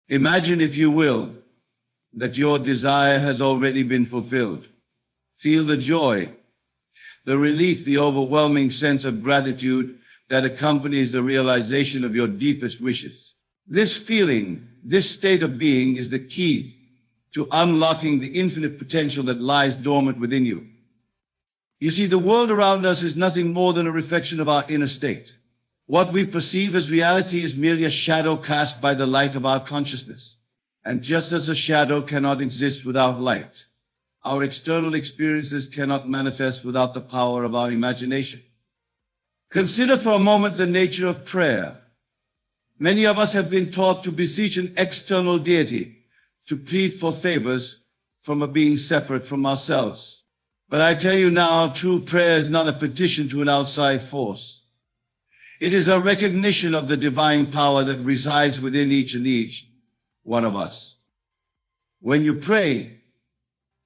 Imagine, if you will, that your desire has already been fulfilled. Feel the joy, the relief, the overwhelming sense of gratitude that accompanies the realization of your deepest wishes. This feeling, this state of being, is the key to unlocking the infinite potential that lies dormant within you. You see, the world around us is nothing more than a reflection of our inner state. What we perceive as reality is merely a shadow cast by the light of our consciousness. And just as a shadow cannot exist without light, our external experiences cannot manifest without the power of our imagination. Consider for a moment the nature of prayer. Many of us have been taught to beseech an external deity, to plead for favors from a being separate from ourselves. But I tell you now, true prayer is not a petition to an outside force. It is a recognition of the divine power that resides within each and each one of us. When you pray,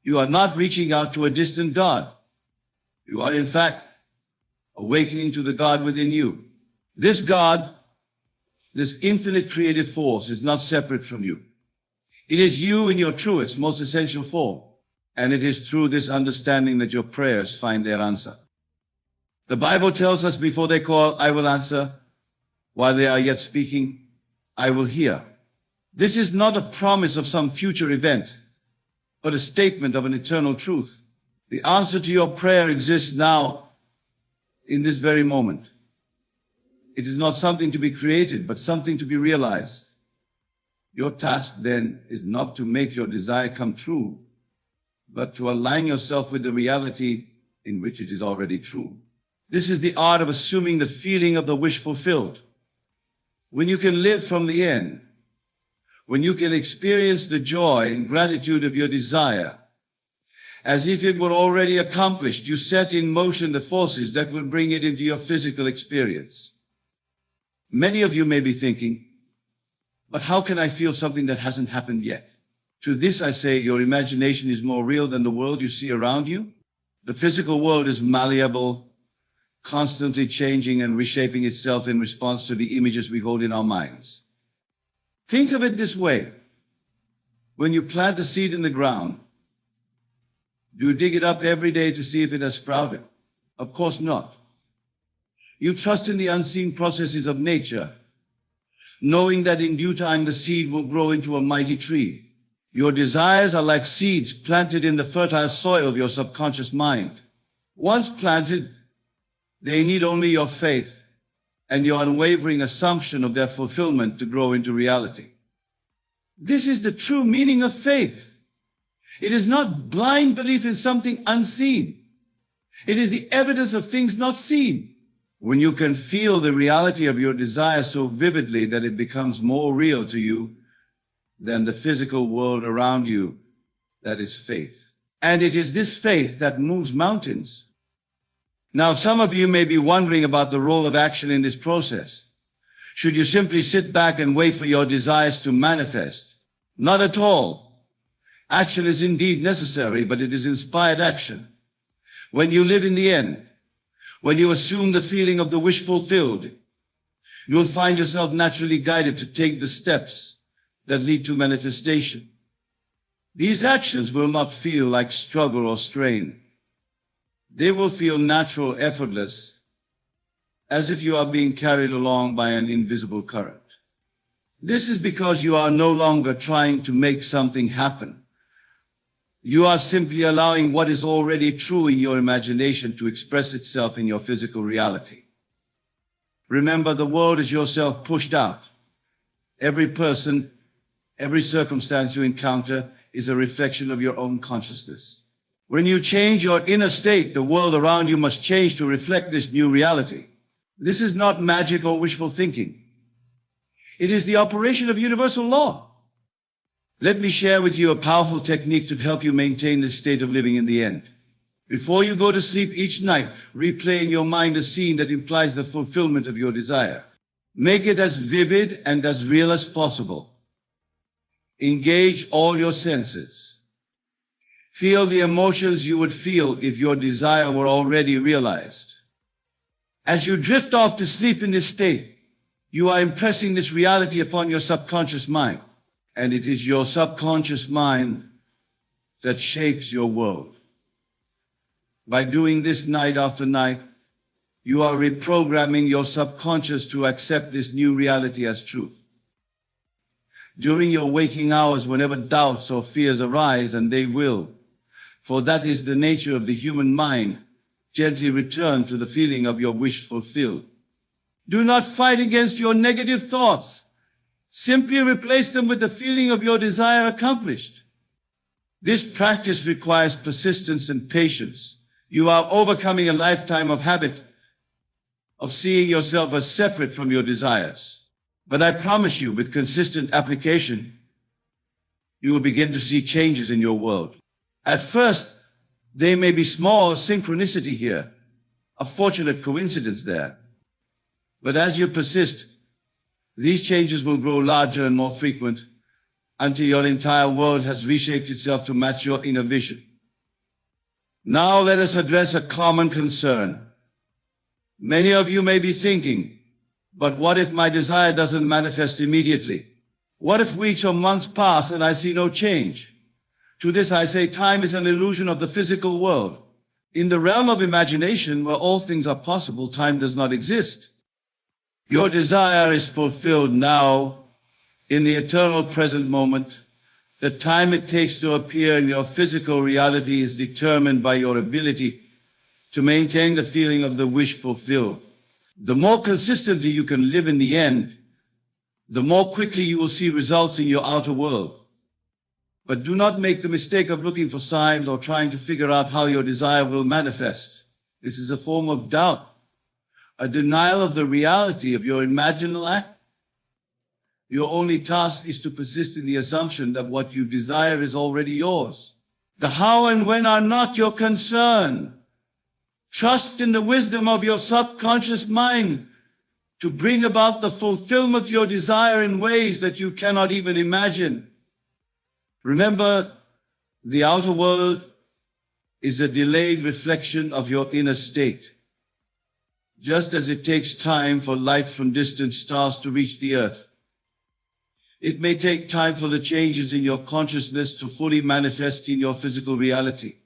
you are not reaching out to a distant God. You are, in fact, awakening to the God within you. This God, this infinite creative force, is not separate from you. It is you in your truest, most essential form. And it is through this understanding that your prayers find their answer. The Bible tells us, before they call, I will answer. While they are yet speaking, I will hear. This is not a promise of some future event, but a statement of an eternal truth. The answer to your prayer exists now, in this very moment. It is not something to be created, but something to be realized. Your task then is not to make your desire come true, but to align yourself with the reality in which it is already true. This is the art of assuming the feeling of the wish fulfilled. When you can live from the end, when you can experience the joy and gratitude of your desire, as if it were already accomplished, you set in motion the forces that will bring it into your physical experience. Many of you may be thinking, but how can I feel something that hasn't happened yet? To this I say, your imagination is more real than the world you see around you. The physical world is malleable, constantly changing and reshaping itself in response to the images we hold in our minds. Think of it this way. When you plant a seed in the ground, do you dig it up every day to see if it has sprouted? Of course not. You trust in the unseen processes of nature, knowing that in due time the seed will grow into a mighty tree. Your desires are like seeds planted in the fertile soil of your subconscious mind. Once planted, they need only your faith and your unwavering assumption of their fulfillment to grow into reality. This is the true meaning of faith. It is not blind belief in something unseen. It is the evidence of things not seen. When you can feel the reality of your desire so vividly that it becomes more real to you than the physical world around you, that is faith. And it is this faith that moves mountains. Now, some of you may be wondering about the role of action in this process. Should you simply sit back and wait for your desires to manifest? Not at all. Action is indeed necessary, but it is inspired action. When you live in the end, when you assume the feeling of the wish fulfilled, you will find yourself naturally guided to take the steps that lead to manifestation. These actions will not feel like struggle or strain. They will feel natural, effortless, as if you are being carried along by an invisible current. This is because you are no longer trying to make something happen. You are simply allowing what is already true in your imagination to express itself in your physical reality. Remember, the world is yourself pushed out. Every person, every circumstance you encounter is a reflection of your own consciousness. When you change your inner state, the world around you must change to reflect this new reality. This is not magic or wishful thinking. It is the operation of universal law. Let me share with you a powerful technique to help you maintain this state of living in the end. Before you go to sleep each night, replay in your mind a scene that implies the fulfillment of your desire. Make it as vivid and as real as possible. Engage all your senses. Feel the emotions you would feel if your desire were already realized. As you drift off to sleep in this state, you are impressing this reality upon your subconscious mind. And it is your subconscious mind that shapes your world. By doing this night after night, you are reprogramming your subconscious to accept this new reality as truth. During your waking hours, whenever doubts or fears arise, and they will, for that is the nature of the human mind, gently return to the feeling of your wish fulfilled. Do not fight against your negative thoughts. Simply replace them with the feeling of your desire accomplished. This practice requires persistence and patience. You are overcoming a lifetime of habit of seeing yourself as separate from your desires. But I promise you, with consistent application, you will begin to see changes in your world. At first, they may be small synchronicity here, a fortunate coincidence there. But as you persist, these changes will grow larger and more frequent until your entire world has reshaped itself to match your inner vision. Now let us address a common concern. Many of you may be thinking, but what if my desire doesn't manifest immediately? What if weeks or months pass and I see no change? To this I say, time is an illusion of the physical world. In the realm of imagination, where all things are possible, time does not exist. Your desire is fulfilled now, in the eternal present moment. The time it takes to appear in your physical reality is determined by your ability to maintain the feeling of the wish fulfilled. The more consistently you can live in the end, the more quickly you will see results in your outer world. But do not make the mistake of looking for signs or trying to figure out how your desire will manifest. This is a form of doubt, a denial of the reality of your imaginal act. Your only task is to persist in the assumption that what you desire is already yours. The how and when are not your concern. Trust in the wisdom of your subconscious mind to bring about the fulfillment of your desire in ways that you cannot even imagine. Remember, the outer world is a delayed reflection of your inner state. Just as it takes time for light from distant stars to reach the earth, it may take time for the changes in your consciousness to fully manifest in your physical reality.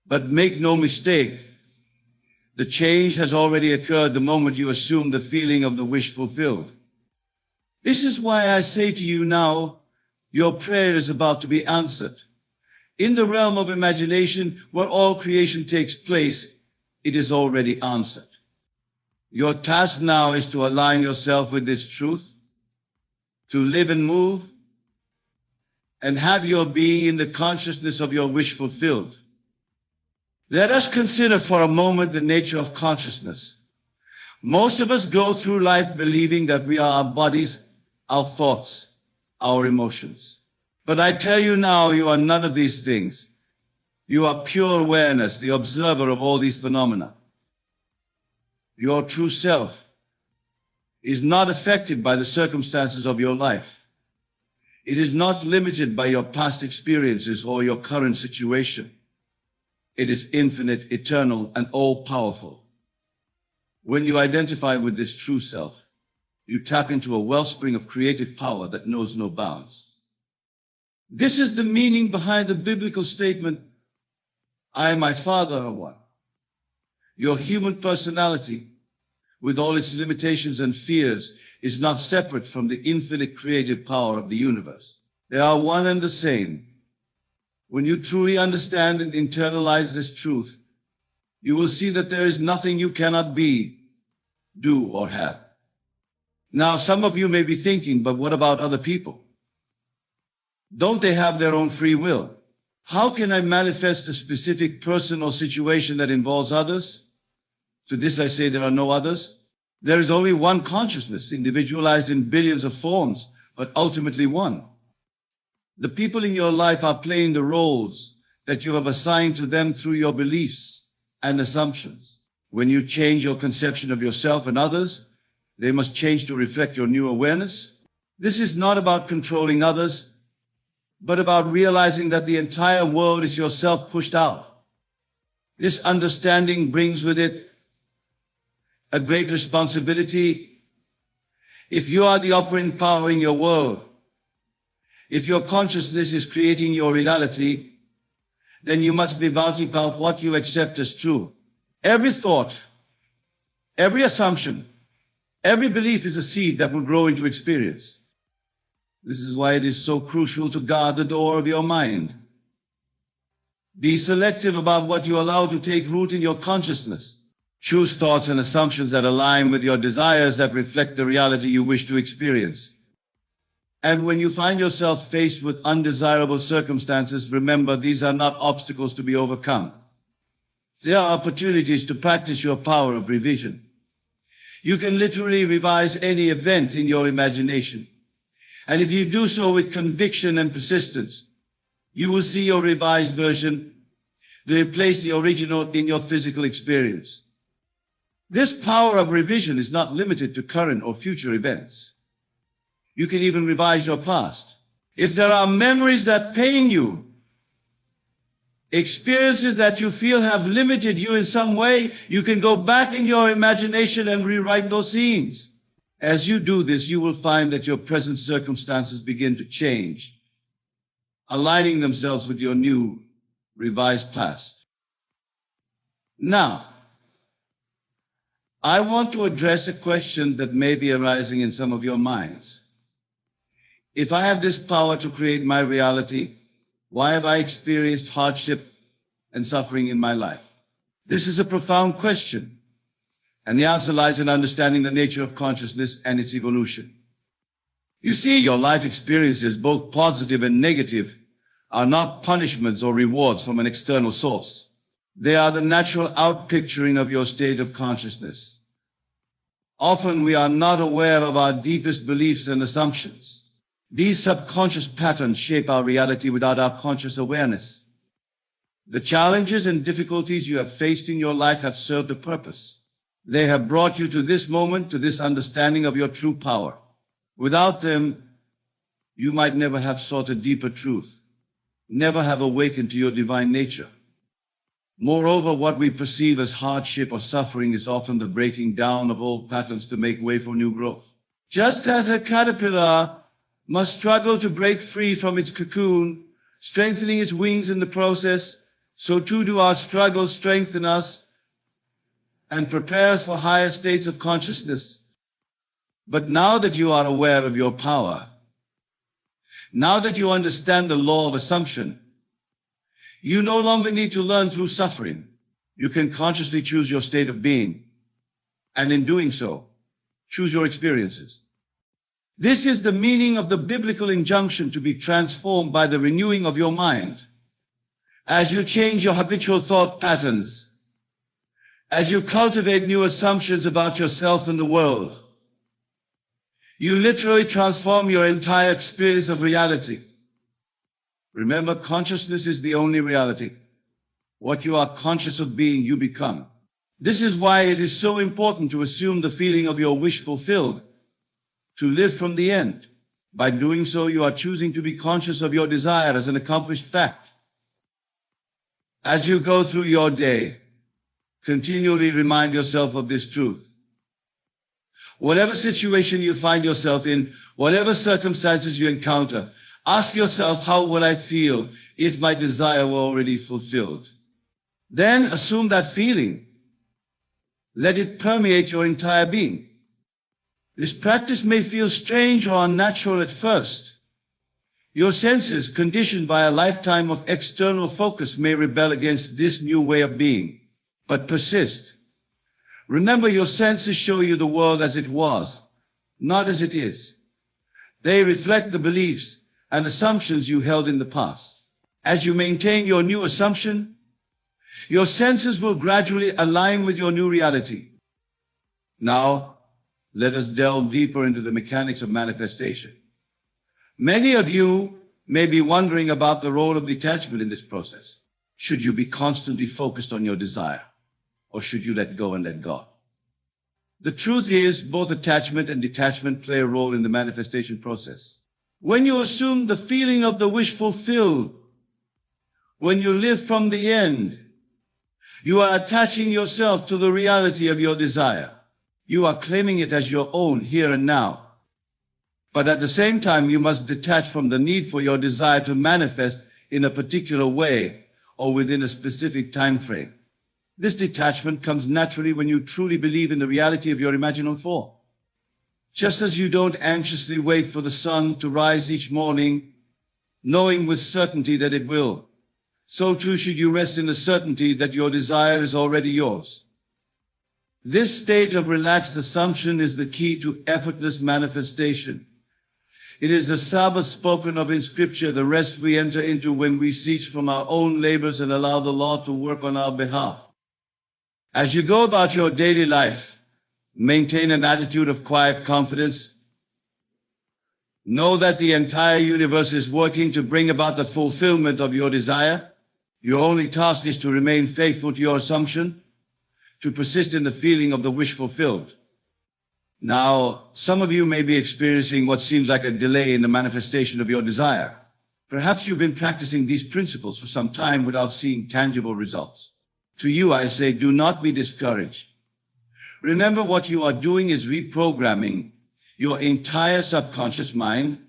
But make no mistake, the change has already occurred the moment you assume the feeling of the wish fulfilled. This is why I say to you now, your prayer is about to be answered. In the realm of imagination, where all creation takes place, it is already answered. Your task now is to align yourself with this truth, to live and move, and have your being in the consciousness of your wish fulfilled. Let us consider for a moment the nature of consciousness. Most of us go through life believing that we are our bodies, our thoughts, our emotions. But I tell you now, you are none of these things. You are pure awareness, the observer of all these phenomena. Your true self is not affected by the circumstances of your life. It is not limited by your past experiences or your current situation. It is infinite, eternal, and all-powerful. When you identify with this true self, you tap into a wellspring of creative power that knows no bounds. This is the meaning behind the biblical statement, I and my Father are one. Your human personality, with all its limitations and fears, is not separate from the infinite creative power of the universe. They are one and the same. When you truly understand and internalize this truth, you will see that there is nothing you cannot be, do, or have. Now, some of you may be thinking, but what about other people? Don't they have their own free will? How can I manifest a specific person or situation that involves others? To this I say there are no others. There is only one consciousness, individualized in billions of forms, but ultimately one. The people in your life are playing the roles that you have assigned to them through your beliefs and assumptions. When you change your conception of yourself and others, they must change to reflect your new awareness. This is not about controlling others, but about realizing that the entire world is yourself pushed out. This understanding brings with it a great responsibility. If you are the operating power in your world, If your consciousness is creating your reality, then you must be vouching about what you accept as true. Every thought, every assumption, every belief is a seed that will grow into experience. This is why it is so crucial to guard the door of your mind. Be selective about what you allow to take root in your consciousness. Choose thoughts and assumptions that align with your desires, that reflect the reality you wish to experience. And when you find yourself faced with undesirable circumstances, remember these are not obstacles to be overcome. They are opportunities to practice your power of revision. You can literally revise any event in your imagination. And if you do so with conviction and persistence, you will see your revised version replace the original in your physical experience. This power of revision is not limited to current or future events. You can even revise your past. If there are memories that pain you, experiences that you feel have limited you in some way, you can go back in your imagination and rewrite those scenes. As you do this, you will find that your present circumstances begin to change, aligning themselves with your new, revised past. Now, I want to address a question that may be arising in some of your minds. If I have this power to create my reality, why have I experienced hardship and suffering in my life? This is a profound question, and the answer lies in understanding the nature of consciousness and its evolution. You see, your life experiences, both positive and negative, are not punishments or rewards from an external source. They are the natural outpicturing of your state of consciousness. Often we are not aware of our deepest beliefs and assumptions. These subconscious patterns shape our reality without our conscious awareness. The challenges and difficulties you have faced in your life have served a purpose. They have brought you to this moment, to this understanding of your true power. Without them, you might never have sought a deeper truth, never have awakened to your divine nature. Moreover, what we perceive as hardship or suffering is often the breaking down of old patterns to make way for new growth. Just as a caterpillar must struggle to break free from its cocoon, strengthening its wings in the process, so too do our struggles strengthen us and prepare us for higher states of consciousness. But now that you are aware of your power, now that you understand the law of assumption, you no longer need to learn through suffering. You can consciously choose your state of being, and in doing so, choose your experiences. This is the meaning of the biblical injunction to be transformed by the renewing of your mind. As you change your habitual thought patterns, as you cultivate new assumptions about yourself and the world, you literally transform your entire experience of reality. Remember, consciousness is the only reality. What you are conscious of being, you become. This is why it is so important to assume the feeling of your wish fulfilled, to live from the end. By doing so, you are choosing to be conscious of your desire as an accomplished fact. As you go through your day, continually remind yourself of this truth. Whatever situation you find yourself in, whatever circumstances you encounter, ask yourself, how would I feel if my desire were already fulfilled? Then assume that feeling. Let it permeate your entire being. This practice may feel strange or unnatural at first. Your senses, conditioned by a lifetime of external focus, may rebel against this new way of being. But persist. Remember, your senses show you the world as it was, not as it is. They reflect the beliefs and assumptions you held in the past. As you maintain your new assumption, your senses will gradually align with your new reality. Now, let us delve deeper into the mechanics of manifestation. Many of you may be wondering about the role of detachment in this process. Should you be constantly focused on your desire, or should you let go and let God? The truth is, both attachment and detachment play a role in the manifestation process. When you assume the feeling of the wish fulfilled, when you live from the end, you are attaching yourself to the reality of your desire. You are claiming it as your own here and now. But at the same time, you must detach from the need for your desire to manifest in a particular way or within a specific time frame. This detachment comes naturally when you truly believe in the reality of your imaginal form. Just as you don't anxiously wait for the sun to rise each morning, knowing with certainty that it will, so too should you rest in the certainty that your desire is already yours. This state of relaxed assumption is the key to effortless manifestation. It is the Sabbath spoken of in Scripture, the rest we enter into when we cease from our own labors and allow the Lord to work on our behalf. As you go about your daily life, maintain an attitude of quiet confidence. Know that the entire universe is working to bring about the fulfillment of your desire. Your only task is to remain faithful to your assumption, to persist in the feeling of the wish fulfilled. Now, some of you may be experiencing what seems like a delay in the manifestation of your desire. Perhaps you've been practicing these principles for some time without seeing tangible results. To you, I say, do not be discouraged. Remember, what you are doing is reprogramming your entire subconscious mind,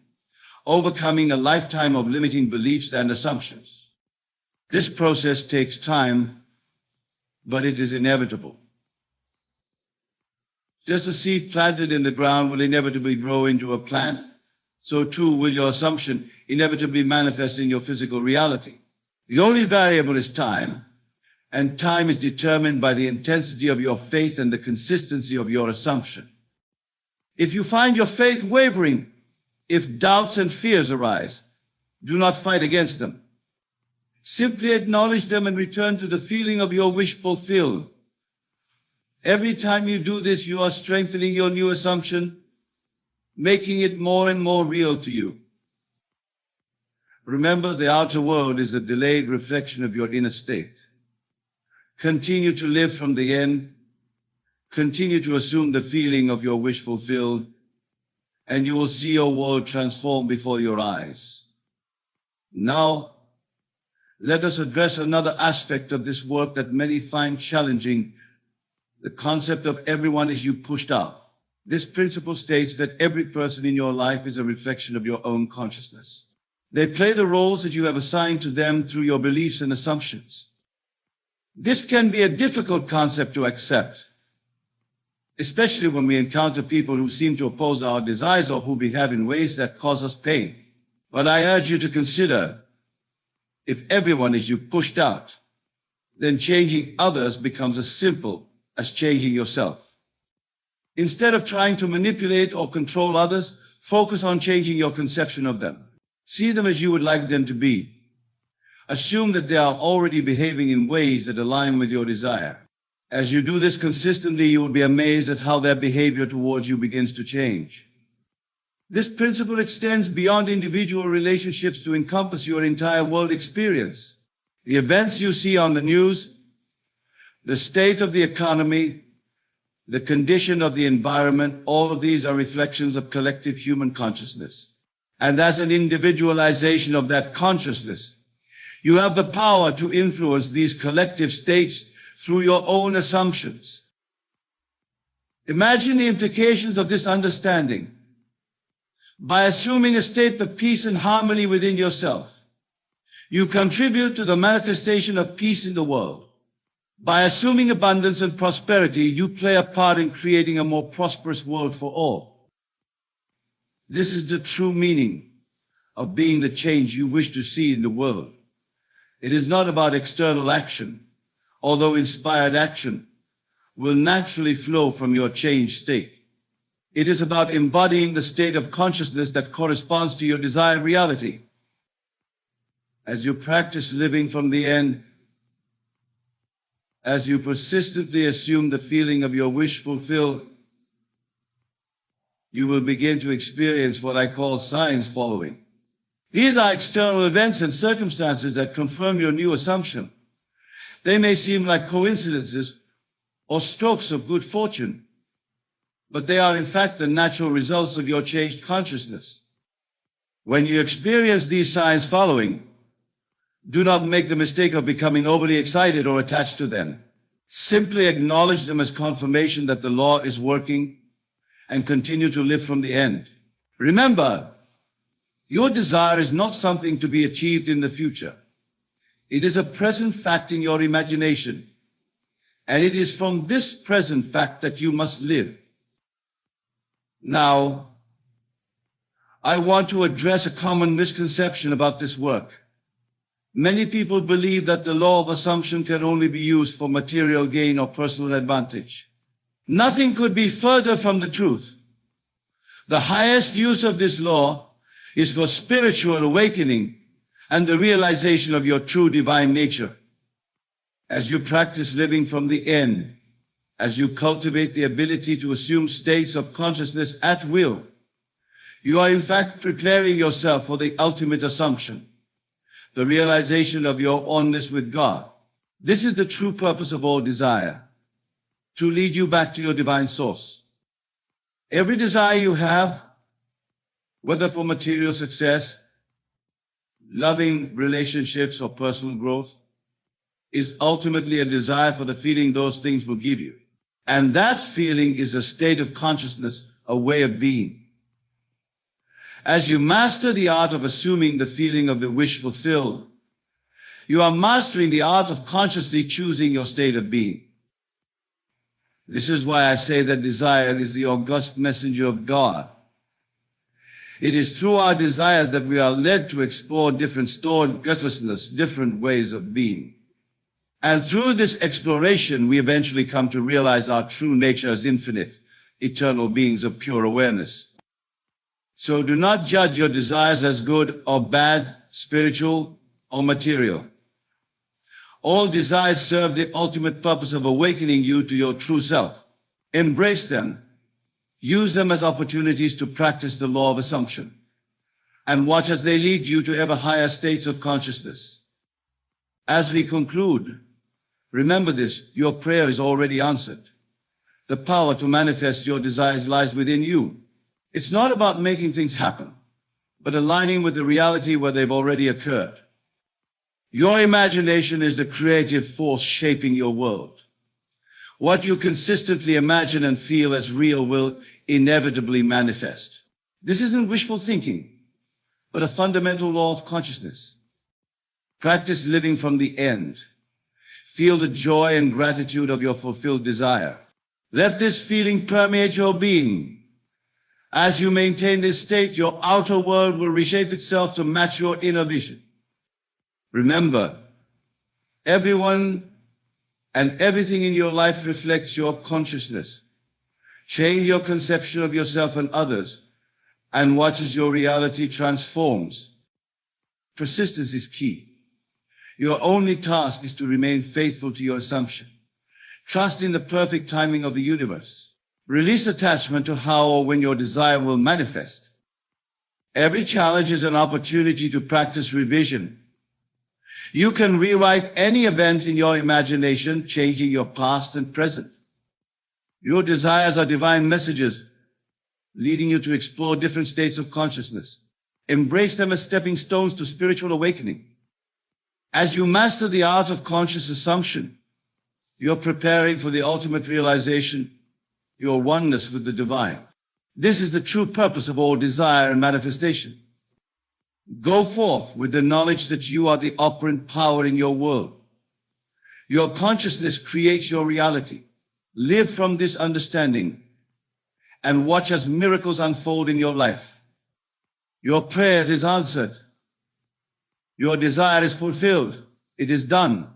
overcoming a lifetime of limiting beliefs and assumptions. This process takes time, but it is inevitable. Just a seed planted in the ground will inevitably grow into a plant, so too will your assumption inevitably manifest in your physical reality. The only variable is time, and time is determined by the intensity of your faith and the consistency of your assumption. If you find your faith wavering, if doubts and fears arise, do not fight against them. Simply acknowledge them and return to the feeling of your wish fulfilled. Every time you do this, you are strengthening your new assumption, making it more and more real to you. Remember, the outer world is a delayed reflection of your inner state. Continue to live from the end. Continue to assume the feeling of your wish fulfilled, and you will see your world transform before your eyes. Now, let us address another aspect of this work that many find challenging, the concept of everyone is you pushed out. This principle states that every person in your life is a reflection of your own consciousness. They play the roles that you have assigned to them through your beliefs and assumptions. This can be a difficult concept to accept, especially when we encounter people who seem to oppose our desires or who behave in ways that cause us pain. But I urge you to consider, if everyone is you pushed out, then changing others becomes as simple as changing yourself. Instead of trying to manipulate or control others, focus on changing your conception of them. See them as you would like them to be. Assume that they are already behaving in ways that align with your desire. As you do this consistently, you will be amazed at how their behavior towards you begins to change. This principle extends beyond individual relationships to encompass your entire world experience. The events you see on the news, the state of the economy, the condition of the environment, all of these are reflections of collective human consciousness. And as an individualization of that consciousness, you have the power to influence these collective states through your own assumptions. Imagine the implications of this understanding. By assuming a state of peace and harmony within yourself, you contribute to the manifestation of peace in the world. By assuming abundance and prosperity, you play a part in creating a more prosperous world for all. This is the true meaning of being the change you wish to see in the world. It is not about external action, although inspired action will naturally flow from your changed state. It is about embodying the state of consciousness that corresponds to your desired reality. As you practice living from the end, as you persistently assume the feeling of your wish fulfilled, you will begin to experience what I call signs following. These are external events and circumstances that confirm your new assumption. They may seem like coincidences or strokes of good fortune, but they are in fact the natural results of your changed consciousness. When you experience these signs following, do not make the mistake of becoming overly excited or attached to them. Simply acknowledge them as confirmation that the law is working and continue to live from the end. Remember, your desire is not something to be achieved in the future. It is a present fact in your imagination, and it is from this present fact that you must live. Now, I want to address a common misconception about this work. Many people believe that the law of assumption can only be used for material gain or personal advantage. Nothing could be further from the truth. The highest use of this law is for spiritual awakening and the realization of your true divine nature. As you practice living from the end, as you cultivate the ability to assume states of consciousness at will, you are in fact preparing yourself for the ultimate assumption, the realization of your oneness with God. This is the true purpose of all desire, to lead you back to your divine source. Every desire you have, whether for material success, loving relationships, or personal growth, is ultimately a desire for the feeling those things will give you. And that feeling is a state of consciousness, a way of being. As you master the art of assuming the feeling of the wish fulfilled, you are mastering the art of consciously choosing your state of being. This is why I say that desire is the august messenger of God. It is through our desires that we are led to explore different stored consciousness, different ways of being. And through this exploration, we eventually come to realize our true nature as infinite, eternal beings of pure awareness. So do not judge your desires as good or bad, spiritual or material. All desires serve the ultimate purpose of awakening you to your true self. Embrace them. Use them as opportunities to practice the law of assumption, and watch as they lead you to ever higher states of consciousness. As we conclude, remember this: your prayer is already answered. The power to manifest your desires lies within you. It's not about making things happen, but aligning with the reality where they've already occurred. Your imagination is the creative force shaping your world. What you consistently imagine and feel as real will inevitably manifest. This isn't wishful thinking, but a fundamental law of consciousness. Practice living from the end. Feel the joy and gratitude of your fulfilled desire. Let this feeling permeate your being. As you maintain this state, your outer world will reshape itself to match your inner vision. Remember, everyone and everything in your life reflects your consciousness. Change your conception of yourself and others, and watch as your reality transforms. Persistence is key. Your only task is to remain faithful to your assumption. Trust in the perfect timing of the universe. Release attachment to how or when your desire will manifest. Every challenge is an opportunity to practice revision. You can rewrite any event in your imagination, changing your past and present. Your desires are divine messages, leading you to explore different states of consciousness. Embrace them as stepping stones to spiritual awakening. As you master the art of conscious assumption, you're preparing for the ultimate realization, your oneness with the divine. This is the true purpose of all desire and manifestation. Go forth with the knowledge that you are the operant power in your world. Your consciousness creates your reality. Live from this understanding and watch as miracles unfold in your life. Your prayer is answered. Your desire is fulfilled. It is done.